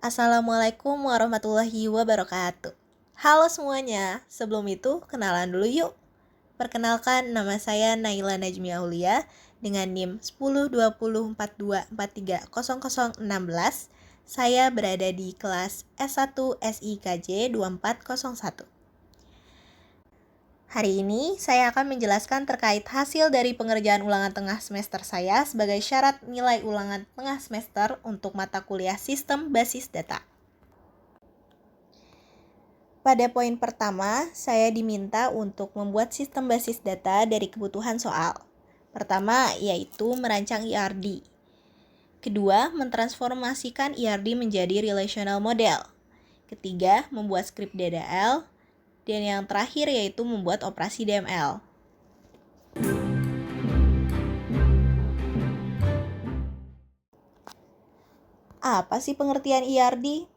Assalamualaikum warahmatullahi wabarakatuh. Halo semuanya, sebelum itu kenalan dulu yuk. Perkenalkan, nama saya Naila Najmi Aulia dengan NIM 102042430016. Saya berada di kelas S1 SIKJ 2401. Hari ini saya akan menjelaskan terkait hasil dari pengerjaan ulangan tengah semester saya sebagai syarat nilai ulangan tengah semester untuk mata kuliah Sistem Basis Data. Pada poin pertama, saya diminta untuk membuat sistem basis data dari kebutuhan soal. Pertama, yaitu merancang IRD. Kedua, mentransformasikan IRD menjadi relational model. Ketiga, membuat skrip DDL. Dan yang terakhir yaitu membuat operasi DML. Apa sih pengertian IRD?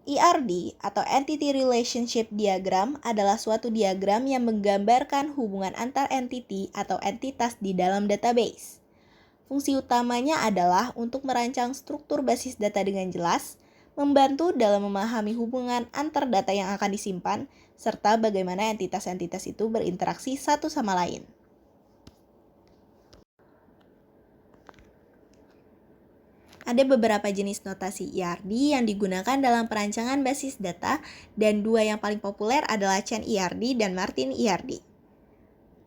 IRD atau Entity Relationship Diagram adalah suatu diagram yang menggambarkan hubungan antar entity atau entitas di dalam database. Fungsi utamanya adalah untuk merancang struktur basis data dengan jelas, membantu dalam memahami hubungan antar data yang akan disimpan, serta bagaimana entitas-entitas itu berinteraksi satu sama lain. Ada beberapa jenis notasi IRD yang digunakan dalam perancangan basis data, dan dua yang paling populer adalah Chain IRD dan Martin IRD.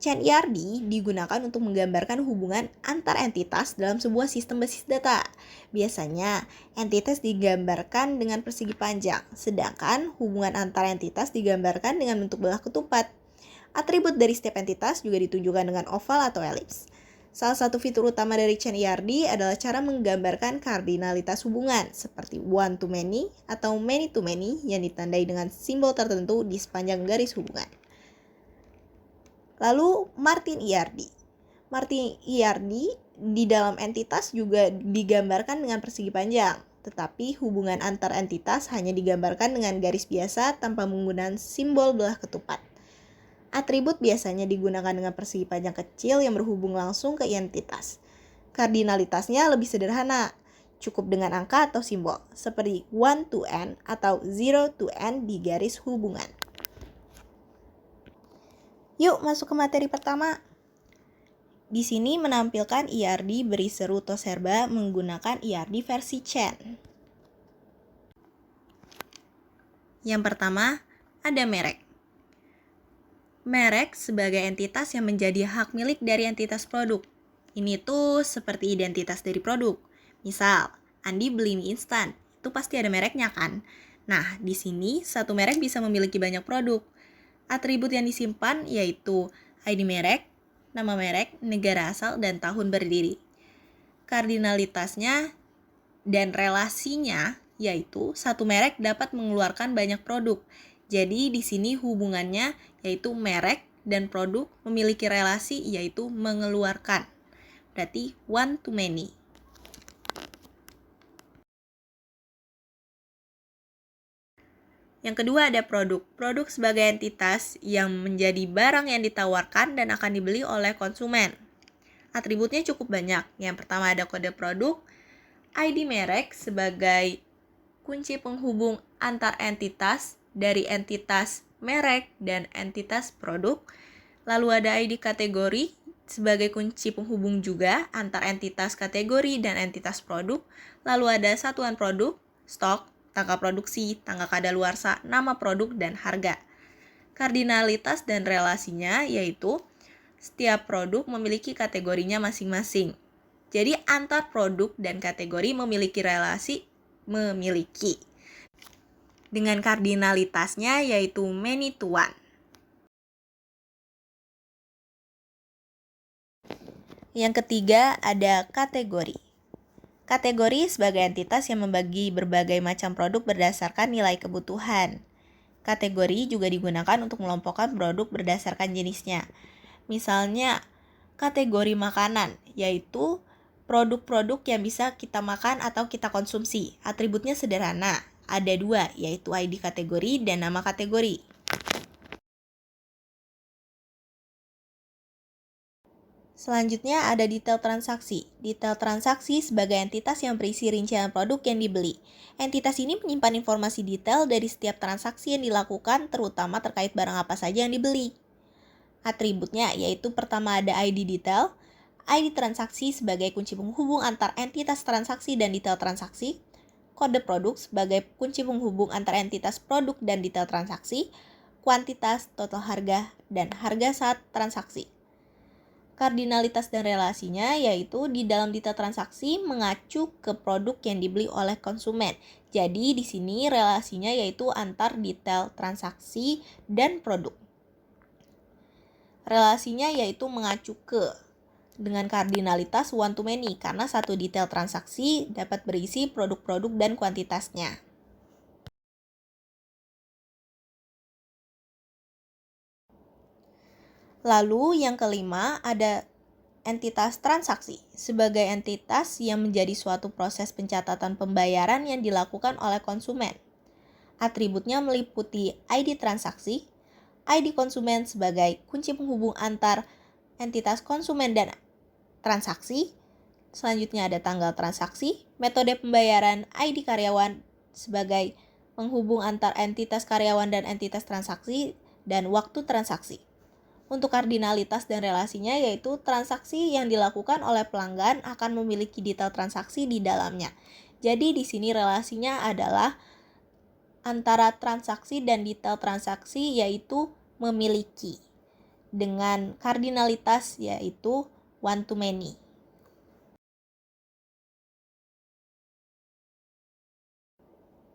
Chain IRD digunakan untuk menggambarkan hubungan antar entitas dalam sebuah sistem basis data. Biasanya, entitas digambarkan dengan persegi panjang, sedangkan hubungan antar entitas digambarkan dengan bentuk belah ketupat. Atribut dari setiap entitas juga ditunjukkan dengan oval atau elips. Salah satu fitur utama dari Chain IRD adalah cara menggambarkan kardinalitas hubungan, seperti one to many atau many to many yang ditandai dengan simbol tertentu di sepanjang garis hubungan. Lalu Martin IRD. Martin IRD di dalam entitas juga digambarkan dengan persegi panjang, tetapi hubungan antar entitas hanya digambarkan dengan garis biasa tanpa menggunakan simbol belah ketupat. Atribut biasanya digunakan dengan persegi panjang kecil yang berhubung langsung ke entitas. Kardinalitasnya lebih sederhana, cukup dengan angka atau simbol, seperti 1 to n atau 0 to n di garis hubungan. Yuk masuk ke materi pertama. Di sini menampilkan IRD berisi Ruto Serba menggunakan IRD versi Chain. Yang pertama, ada merek. Merek sebagai entitas yang menjadi hak milik dari entitas produk. Ini tuh seperti identitas dari produk. Misal, Andi beli mie instan, itu pasti ada mereknya kan? Nah, di sini satu merek bisa memiliki banyak produk. Atribut yang disimpan yaitu ID merek, nama merek, negara asal, dan tahun berdiri. Kardinalitasnya dan relasinya yaitu satu merek dapat mengeluarkan banyak produk. Jadi di sini hubungannya yaitu merek dan produk memiliki relasi yaitu mengeluarkan. Berarti one to many. Yang kedua ada produk. Produk sebagai entitas yang menjadi barang yang ditawarkan dan akan dibeli oleh konsumen. Atributnya cukup banyak. Yang pertama ada kode produk, ID merek sebagai kunci penghubung antar entitas dari entitas merek dan entitas produk. Lalu ada ID kategori sebagai kunci penghubung juga antar entitas kategori dan entitas produk. Lalu ada satuan produk, stok, tanggal produksi, tanggal kadaluarsa, nama produk, dan harga. Kardinalitas dan relasinya yaitu setiap produk memiliki kategorinya masing-masing. Jadi antar produk dan kategori memiliki relasi memiliki. Dengan kardinalitasnya yaitu many to one. Yang ketiga ada kategori. Kategori sebagai entitas yang membagi berbagai macam produk berdasarkan nilai kebutuhan. Kategori juga digunakan untuk mengelompokkan produk berdasarkan jenisnya. Misalnya, kategori makanan, yaitu produk-produk yang bisa kita makan atau kita konsumsi. Atributnya sederhana, ada dua, yaitu ID kategori dan nama kategori. Selanjutnya ada detail transaksi. Detail transaksi sebagai entitas yang berisi rincian produk yang dibeli. Entitas ini menyimpan informasi detail dari setiap transaksi yang dilakukan, terutama terkait barang apa saja yang dibeli. Atributnya yaitu pertama ada ID detail. ID transaksi sebagai kunci penghubung antar entitas transaksi dan detail transaksi. Kode produk sebagai kunci penghubung antar entitas produk dan detail transaksi. Kuantitas, total harga, dan harga saat transaksi. Kardinalitas dan relasinya yaitu di dalam detail transaksi mengacu ke produk yang dibeli oleh konsumen. Jadi di sini relasinya yaitu antar detail transaksi dan produk. Relasinya yaitu mengacu ke dengan kardinalitas one to many karena satu detail transaksi dapat berisi produk-produk dan kuantitasnya. Lalu yang kelima ada entitas transaksi sebagai entitas yang menjadi suatu proses pencatatan pembayaran yang dilakukan oleh konsumen. Atributnya meliputi ID transaksi, ID konsumen sebagai kunci penghubung antar entitas konsumen dan transaksi. Selanjutnya ada tanggal transaksi, metode pembayaran, ID karyawan sebagai penghubung antar entitas karyawan dan entitas transaksi, dan waktu transaksi. Untuk kardinalitas dan relasinya yaitu transaksi yang dilakukan oleh pelanggan akan memiliki detail transaksi di dalamnya. Jadi di sini relasinya adalah antara transaksi dan detail transaksi yaitu memiliki. Dengan kardinalitas yaitu one to many.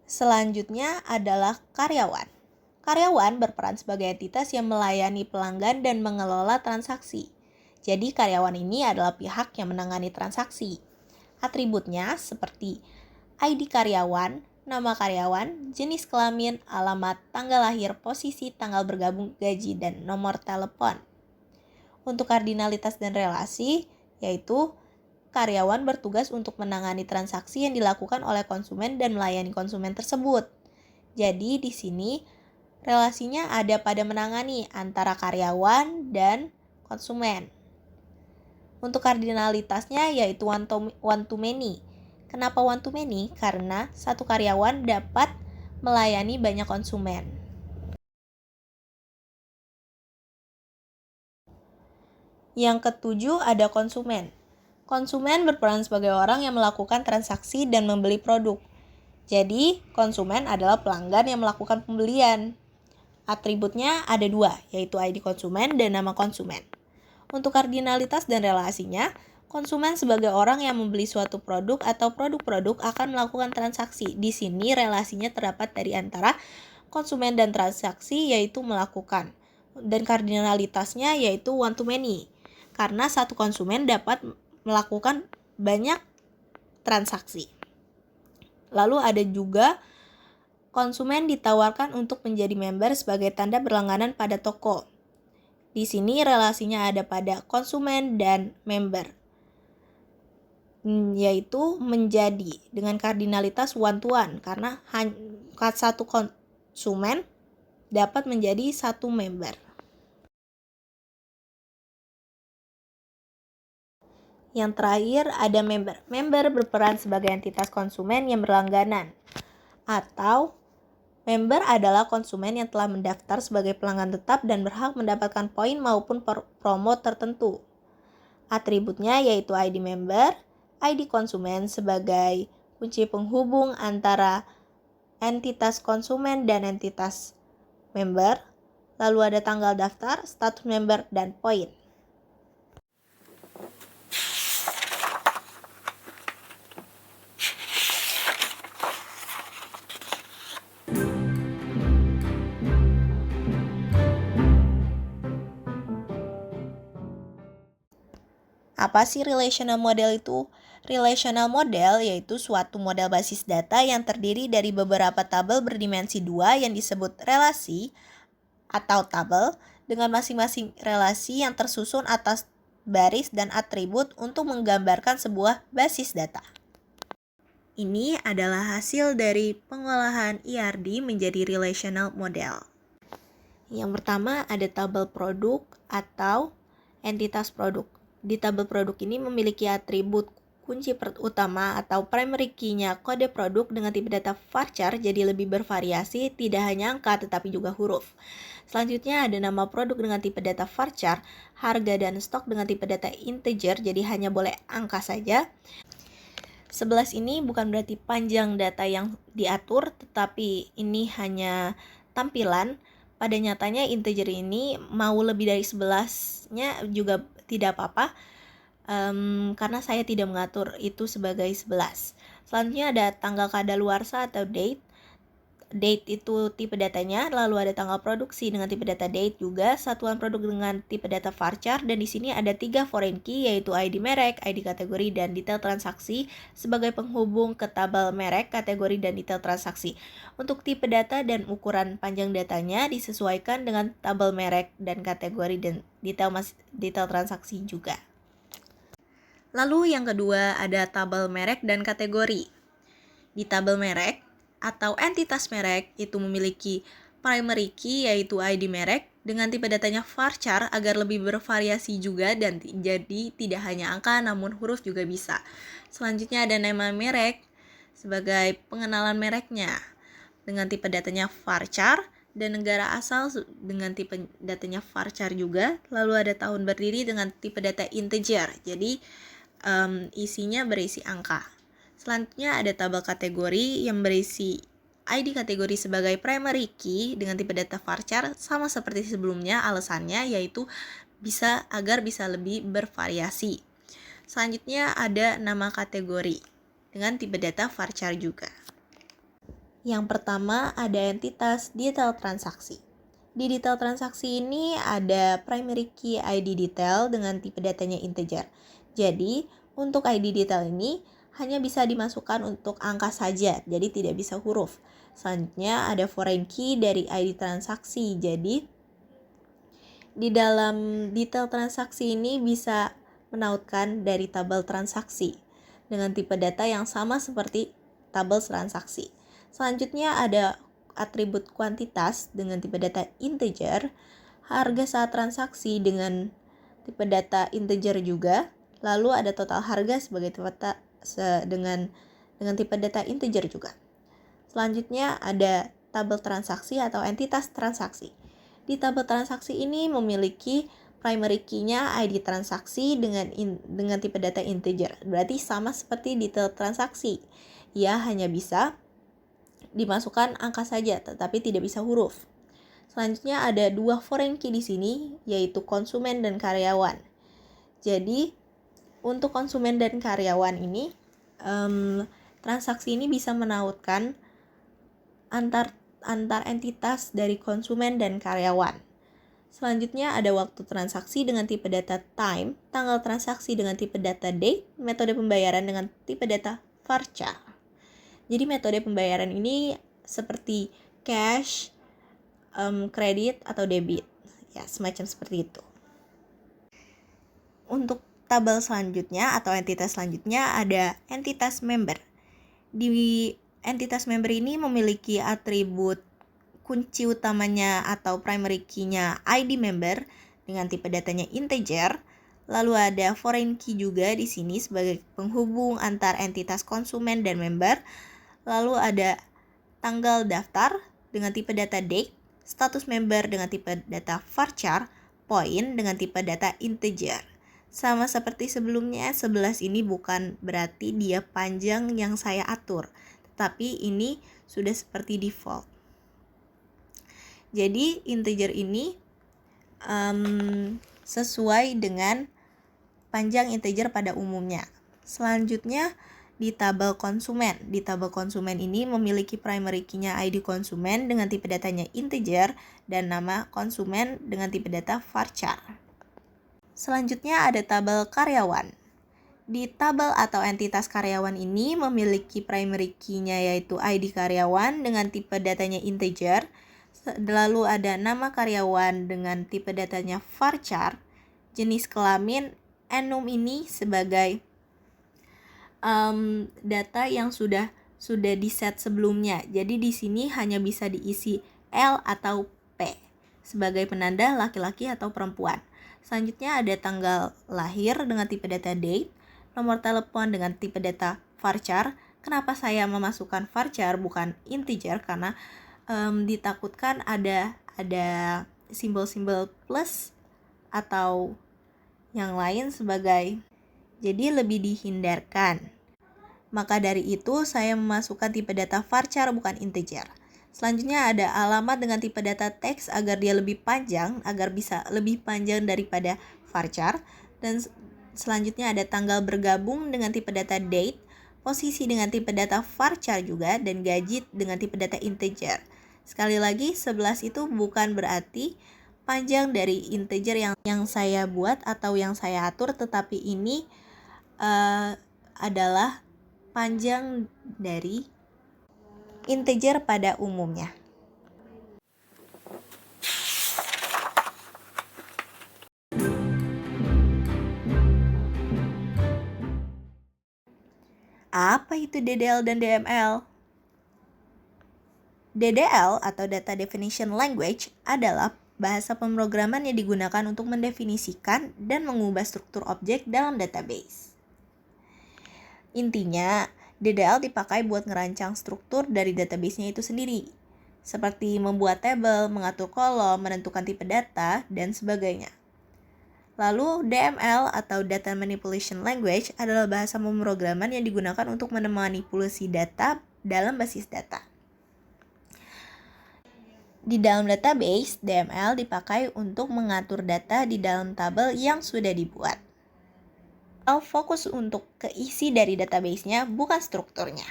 Selanjutnya adalah karyawan. Karyawan berperan sebagai entitas yang melayani pelanggan dan mengelola transaksi. Jadi karyawan ini adalah pihak yang menangani transaksi. Atributnya seperti ID karyawan, nama karyawan, jenis kelamin, alamat, tanggal lahir, posisi, tanggal bergabung gaji, dan nomor telepon. Untuk kardinalitas dan relasi, yaitu karyawan bertugas untuk menangani transaksi yang dilakukan oleh konsumen dan melayani konsumen tersebut. Jadi di sini relasinya ada pada menangani antara karyawan dan konsumen. Untuk kardinalitasnya yaitu one to many. Kenapa one to many? Karena satu karyawan dapat melayani banyak konsumen. Yang ketujuh ada konsumen. Konsumen berperan sebagai orang yang melakukan transaksi dan membeli produk. Jadi, konsumen adalah pelanggan yang melakukan pembelian. Atributnya ada dua, yaitu ID konsumen dan nama konsumen. Untuk kardinalitas dan relasinya, konsumen sebagai orang yang membeli suatu produk atau produk-produk akan melakukan transaksi. Di sini relasinya terdapat dari antara konsumen dan transaksi yaitu melakukan. Dan kardinalitasnya yaitu one to many. Karena satu konsumen dapat melakukan banyak transaksi. Lalu ada juga konsumen ditawarkan untuk menjadi member sebagai tanda berlangganan pada toko. Di sini relasinya ada pada konsumen dan member, yaitu menjadi dengan kardinalitas one to one karena satu konsumen dapat menjadi satu member. Yang terakhir ada member. Member berperan sebagai entitas konsumen yang berlangganan. Atau member adalah konsumen yang telah mendaftar sebagai pelanggan tetap dan berhak mendapatkan poin maupun promo tertentu. Atributnya yaitu ID member, ID konsumen sebagai kunci penghubung antara entitas konsumen dan entitas member, lalu ada tanggal daftar, status member, dan poin. Apa sih relational model itu? Relational model yaitu suatu model basis data yang terdiri dari beberapa tabel berdimensi 2 yang disebut relasi atau tabel dengan masing-masing relasi yang tersusun atas baris dan atribut untuk menggambarkan sebuah basis data. Ini adalah hasil dari pengolahan ERD menjadi relational model. Yang pertama ada tabel produk atau entitas produk. di tabel produk ini memiliki atribut kunci utama atau primary key-nya kode produk dengan tipe data varchar, jadi lebih bervariasi, tidak hanya angka tetapi juga huruf. Selanjutnya ada nama produk dengan tipe data varchar, harga dan stok dengan tipe data integer, jadi hanya boleh angka saja. 11 ini bukan berarti panjang data yang diatur, tetapi ini hanya tampilan. Pada nyatanya integer ini mau lebih dari 11-nya juga tidak apa-apa, karena saya tidak mengatur itu sebagai 11. Selanjutnya ada tanggal kadaluarsa atau date. Date itu tipe datanya, lalu ada tanggal produksi dengan tipe data date juga, satuan produk dengan tipe data varchar, dan di sini ada 3 foreign key yaitu ID merek, ID kategori, dan detail transaksi sebagai penghubung ke tabel merek, kategori, dan detail transaksi. Untuk tipe data dan ukuran panjang datanya disesuaikan dengan tabel merek dan kategori dan detail transaksi juga. Lalu yang kedua ada tabel merek dan kategori. Di tabel merek atau entitas merek itu memiliki primary key yaitu ID merek dengan tipe datanya varchar agar lebih bervariasi juga dan jadi tidak hanya angka namun huruf juga bisa. Selanjutnya ada nama merek sebagai pengenalan mereknya dengan tipe datanya varchar dan negara asal dengan tipe datanya varchar juga. Lalu ada tahun berdiri dengan tipe data integer, jadi isinya berisi angka. Selanjutnya ada tabel kategori yang berisi ID kategori sebagai primary key dengan tipe data varchar, sama seperti sebelumnya, alasannya yaitu agar bisa lebih bervariasi. Selanjutnya ada nama kategori dengan tipe data varchar juga. Yang pertama ada entitas detail transaksi. Di detail transaksi ini ada primary key ID detail dengan tipe datanya integer. Jadi untuk ID detail ini hanya bisa dimasukkan untuk angka saja, jadi tidak bisa huruf. Selanjutnya ada foreign key dari ID transaksi. Jadi di dalam detail transaksi ini bisa menautkan dari tabel transaksi dengan tipe data yang sama seperti tabel transaksi. Selanjutnya ada atribut kuantitas dengan tipe data integer, harga saat transaksi dengan tipe data integer juga, lalu ada total harga sebagai dengan tipe data integer juga. Selanjutnya ada tabel transaksi atau entitas transaksi. Di tabel transaksi ini memiliki primary key-nya ID transaksi dengan tipe data integer. Berarti sama seperti detail transaksi. Ia hanya bisa dimasukkan angka saja, tetapi tidak bisa huruf. Selanjutnya ada 2 foreign key di sini, yaitu konsumen dan karyawan. Jadi untuk konsumen dan karyawan ini, transaksi ini bisa menautkan antar entitas dari konsumen dan karyawan. Selanjutnya ada waktu transaksi dengan tipe data time, tanggal transaksi dengan tipe data date, metode pembayaran dengan tipe data varchar. Jadi metode pembayaran ini seperti cash, kredit atau debit, ya semacam seperti itu. Untuk tabel selanjutnya atau entitas selanjutnya ada entitas member. Di entitas member ini memiliki atribut kunci utamanya atau primary key-nya ID member dengan tipe datanya integer. Lalu ada foreign key juga di sini sebagai penghubung antar entitas konsumen dan member. Lalu ada tanggal daftar dengan tipe data date, status member dengan tipe data varchar, poin dengan tipe data integer. Sama seperti sebelumnya, 11 ini bukan berarti dia panjang yang saya atur, tetapi ini sudah seperti default. Jadi integer ini sesuai dengan panjang integer pada umumnya. Selanjutnya di tabel konsumen. Di tabel konsumen ini memiliki primary key-nya ID konsumen dengan tipe datanya integer dan nama konsumen dengan tipe data varchar. Selanjutnya ada tabel karyawan. Di tabel atau entitas karyawan ini memiliki primary key-nya yaitu ID karyawan dengan tipe datanya integer. Lalu ada nama karyawan dengan tipe datanya varchar. Jenis kelamin enum ini sebagai data yang sudah di-set sebelumnya. Jadi di sini hanya bisa diisi L atau P sebagai penanda laki-laki atau perempuan. Selanjutnya ada tanggal lahir dengan tipe data date, nomor telepon dengan tipe data varchar. Kenapa saya memasukkan varchar bukan integer? Karena ditakutkan ada simbol-simbol plus atau yang lain sebagai, jadi lebih dihindarkan. Maka dari itu saya memasukkan tipe data varchar bukan integer. Selanjutnya ada alamat dengan tipe data teks agar dia lebih panjang, agar bisa lebih panjang daripada varchar. Dan selanjutnya ada tanggal bergabung dengan tipe data date, posisi dengan tipe data varchar juga, dan gaji dengan tipe data integer. Sekali lagi, 11 itu bukan berarti panjang dari integer yang saya buat atau yang saya atur, tetapi ini adalah panjang dari integer pada umumnya. Apa itu DDL dan DML? DDL atau Data Definition Language adalah bahasa pemrograman yang digunakan untuk mendefinisikan dan mengubah struktur objek dalam database. Intinya, DDL dipakai buat ngerancang struktur dari database-nya itu sendiri, seperti membuat tabel, mengatur kolom, menentukan tipe data, dan sebagainya. Lalu, DML atau Data Manipulation Language adalah bahasa pemrograman yang digunakan untuk memanipulasi data dalam basis data. Di dalam database, DML dipakai untuk mengatur data di dalam tabel yang sudah dibuat. Fokus untuk ke isi dari database-nya, bukan strukturnya.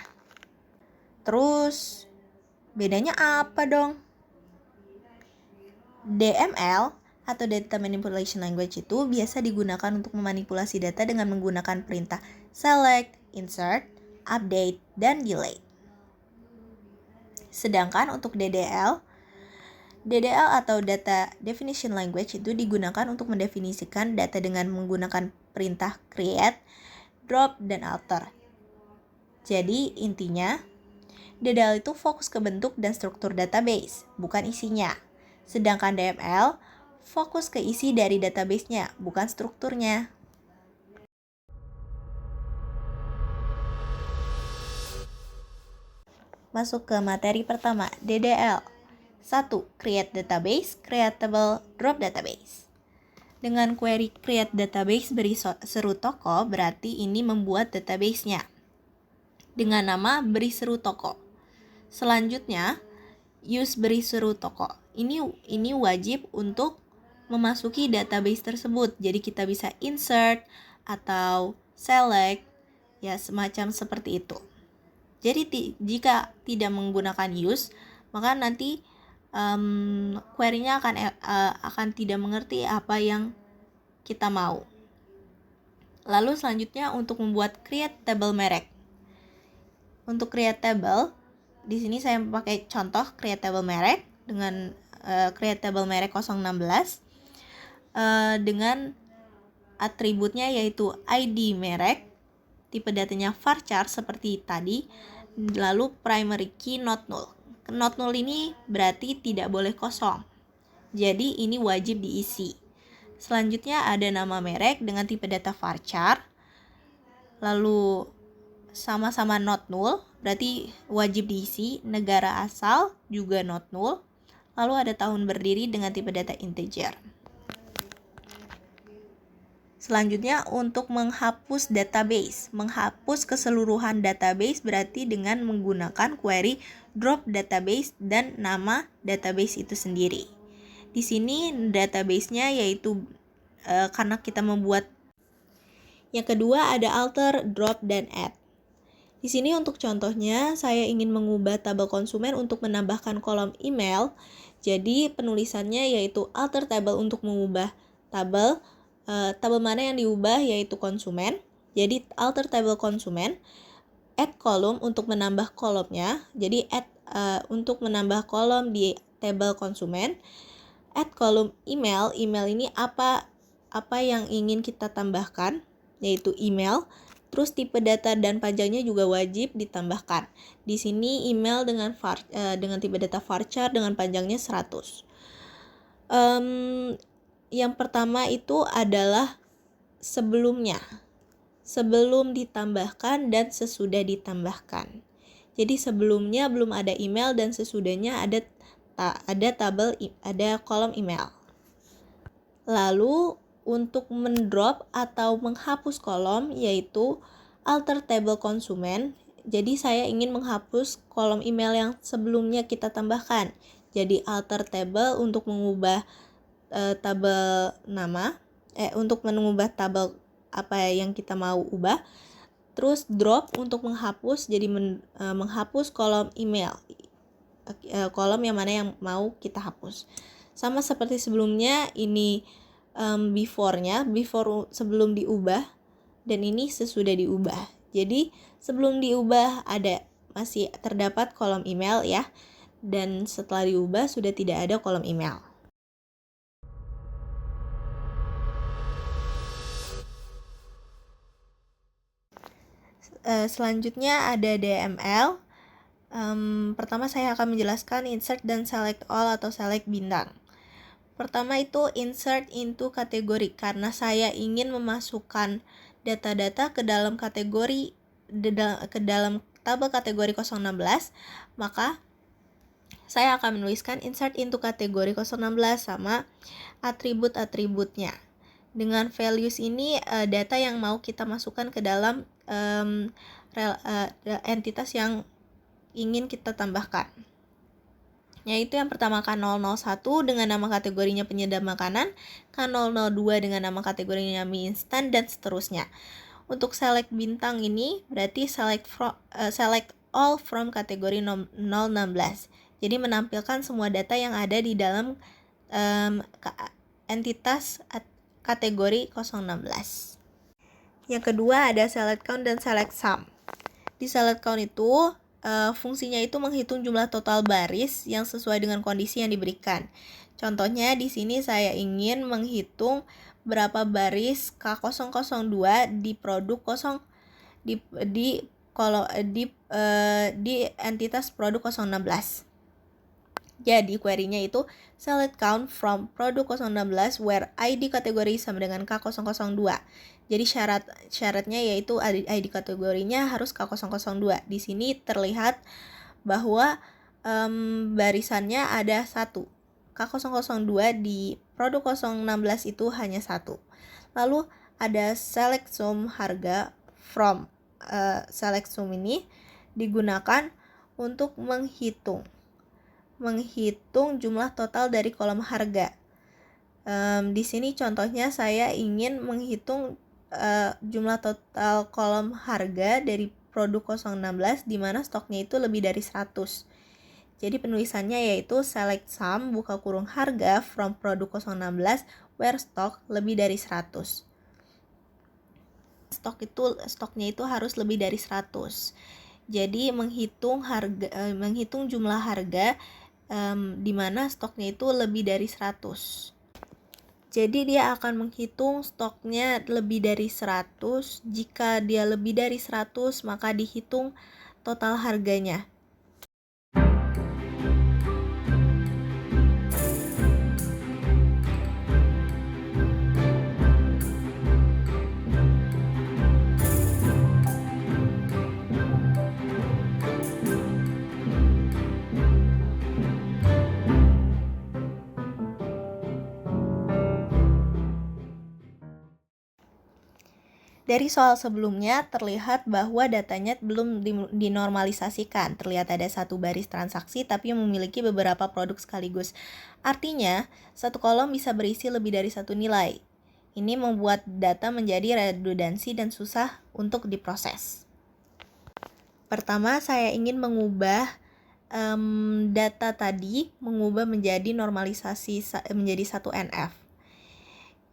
Terus, bedanya apa dong? DML atau Data Manipulation Language itu biasa digunakan untuk memanipulasi data dengan menggunakan perintah select, insert, update, dan delete. Sedangkan untuk DDL atau Data Definition Language itu digunakan untuk mendefinisikan data dengan menggunakan perintah create, drop, dan alter. Jadi intinya, DDL itu fokus ke bentuk dan struktur database, bukan isinya. Sedangkan DML fokus ke isi dari database-nya, bukan strukturnya. Masuk ke materi pertama, DDL. 1. Create database, creatable, drop database. Dengan query create database beri seru toko, berarti ini membuat database-nya dengan nama beri seru toko. Selanjutnya, use beri seru toko. Ini wajib untuk memasuki database tersebut. Jadi kita bisa insert atau select, ya semacam seperti itu. Jadi jika tidak menggunakan use, maka nanti query-nya akan tidak mengerti apa yang kita mau. Lalu selanjutnya untuk membuat create table merek. Untuk create table, di sini saya pakai contoh create table merek dengan create table merek 016 dengan atributnya yaitu ID merek, tipe datanya varchar seperti tadi, lalu primary key not null. Not null ini berarti tidak boleh kosong. Jadi ini wajib diisi. Selanjutnya ada nama merek dengan tipe data varchar. Lalu sama-sama not null, berarti wajib diisi. Negara asal juga not null. Lalu ada tahun berdiri dengan tipe data integer. Selanjutnya untuk menghapus database. Menghapus keseluruhan database berarti dengan menggunakan query drop database dan nama database itu sendiri. Di sini database-nya yaitu karena kita membuat. Yang kedua ada alter, drop, dan add. Di sini untuk contohnya saya ingin mengubah tabel konsumen untuk menambahkan kolom email. Jadi penulisannya yaitu alter table untuk mengubah tabel. Tabel mana yang diubah yaitu konsumen. Jadi alter table konsumen. Add column untuk menambah kolomnya. Jadi add untuk menambah kolom di tabel konsumen. Add column email. Email ini apa yang ingin kita tambahkan yaitu email. Terus tipe data dan panjangnya juga wajib ditambahkan. Di sini email dengan tipe data varchar dengan panjangnya 100. Yang pertama itu adalah sebelumnya, sebelum ditambahkan dan sesudah ditambahkan. Jadi sebelumnya belum ada email dan sesudahnya ada kolom email. Lalu untuk mendrop atau menghapus kolom yaitu alter table konsumen. Jadi saya ingin menghapus kolom email yang sebelumnya kita tambahkan. Jadi alter table untuk mengubah tabel nama, untuk mengubah tabel apa yang kita mau ubah. Terus drop untuk menghapus, jadi menghapus kolom email, kolom yang mana yang mau kita hapus. Sama seperti sebelumnya, ini before sebelum diubah, dan ini sesudah diubah. Jadi sebelum diubah masih terdapat kolom email ya, dan setelah diubah sudah tidak ada kolom email. Selanjutnya ada DML. Pertama saya akan menjelaskan insert dan select all atau select bintang. Pertama itu insert into kategori, karena saya ingin memasukkan data-data ke dalam kategori, ke dalam tabel kategori 016, maka saya akan menuliskan insert into kategori 016 sama atribut-atributnya. Dengan values ini data yang mau kita masukkan ke dalam entitas yang ingin kita tambahkan. Yaitu yang pertama K001 dengan nama kategorinya penyedap makanan, K002 dengan nama kategorinya mie instan, dan seterusnya. Untuk select bintang ini berarti select all from kategori 016. Jadi menampilkan semua data yang ada di dalam entitas kategori 016. Yang kedua ada select count dan select sum. Di select count itu fungsinya itu menghitung jumlah total baris yang sesuai dengan kondisi yang diberikan. Contohnya di sini saya ingin menghitung berapa baris K002 di produk di entitas produk 016. Jadi query-nya itu select count from produk 016 where ID kategori sama dengan K002. Jadi syaratnya yaitu ID kategorinya harus K002. Di sini terlihat bahwa barisannya ada 1. K002 di produk 016 itu hanya 1. Lalu ada select sum harga from. Select sum ini digunakan untuk menghitung jumlah total dari kolom harga. Di sini contohnya saya ingin menghitung jumlah total kolom harga dari produk 016 di mana stoknya itu lebih dari 100. Jadi penulisannya yaitu select sum buka kurung harga from produk 016 where stock lebih dari 100. Stoknya itu harus lebih dari 100. Jadi menghitung jumlah harga di mana stoknya itu lebih dari 100. Jadi dia akan menghitung stoknya lebih dari 100. Jika dia lebih dari 100, maka dihitung total harganya. Dari soal sebelumnya terlihat bahwa datanya belum dinormalisasikan. Terlihat ada satu baris transaksi tapi memiliki beberapa produk sekaligus. Artinya, satu kolom bisa berisi lebih dari satu nilai. Ini membuat data menjadi redundansi dan susah untuk diproses. Pertama, saya ingin mengubah data tadi, menjadi normalisasi menjadi 1NF.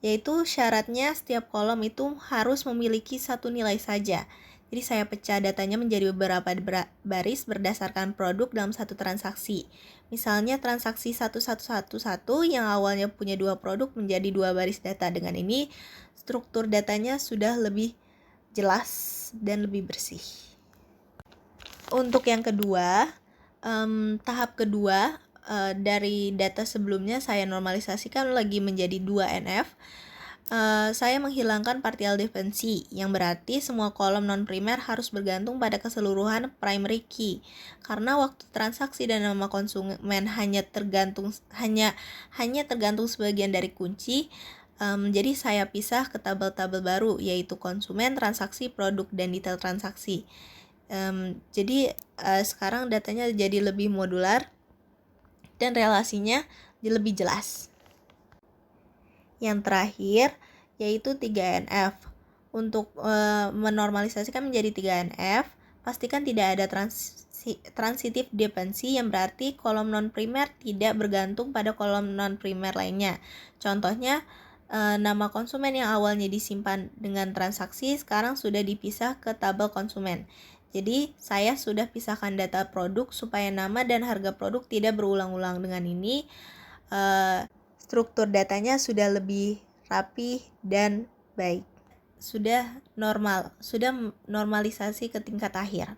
Yaitu syaratnya setiap kolom itu harus memiliki satu nilai saja. Jadi saya pecah datanya menjadi beberapa baris berdasarkan produk dalam satu transaksi. Misalnya transaksi 1111 yang awalnya punya 2 produk menjadi 2 baris data. Dengan ini struktur datanya sudah lebih jelas dan lebih bersih. Untuk yang kedua, tahap kedua dari data sebelumnya saya normalisasikan lagi menjadi 2NF. Saya menghilangkan partial dependency, yang berarti semua kolom non-primer harus bergantung pada keseluruhan primary key. Karena waktu transaksi dan nama konsumen hanya tergantung sebagian dari kunci, jadi saya pisah ke tabel-tabel baru, yaitu konsumen, transaksi, produk, dan detail transaksi. Jadi sekarang datanya jadi lebih modular dan relasinya lebih jelas. Yang terakhir yaitu 3NF. Untuk menormalisasikan menjadi 3NF, pastikan tidak ada transitive dependency, yang berarti kolom non-primer tidak bergantung pada kolom non-primer lainnya. Contohnya, nama konsumen yang awalnya disimpan dengan transaksi sekarang sudah dipisah ke tabel konsumen. Jadi, saya sudah pisahkan data produk supaya nama dan harga produk tidak berulang-ulang. Dengan ini, struktur datanya sudah lebih rapi dan baik. Sudah normalisasi ke tingkat akhir.